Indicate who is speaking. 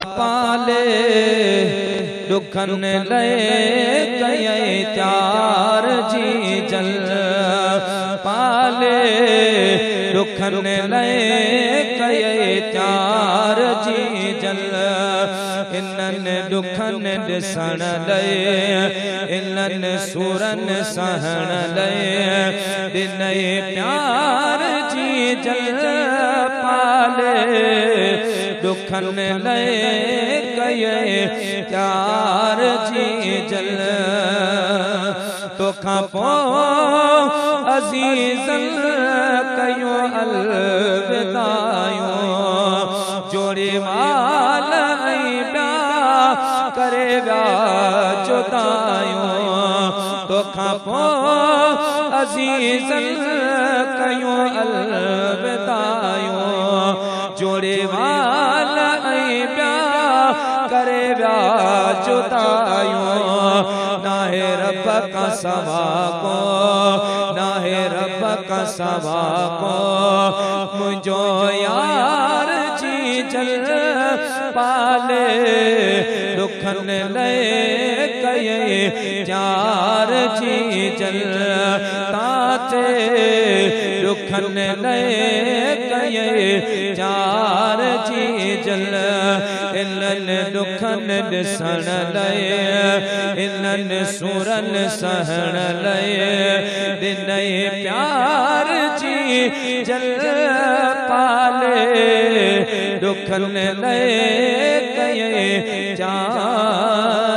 Speaker 1: पाले दुखन लए कये त्यार जी जल पाले दुखन लए कये त्यार जी जल इनन दुखन दिसण लए इनन सुरन सहण लए दिनय प्यार जी जल पाले दुखन लए कये त्यार जी जल तोखा पो अजीजन कयो अलविदायो जोड़े माल ब्या करे व्या जुदायो तोखा पो अजीजन कयो अलविदायो जोड़े माल ब्या करे व्या जुदायो नाहे रब का सवा को नाहे रब का सवा को मुझो यार जी जल पाले दुखन लए कये त्यार जी जल ताते दुखन लए कये त्यार जी जल इलन दुखन दिसण लए इलन सुरन सहण लए दिनय प्यार जी जल पाले दुखन लए कये त्यार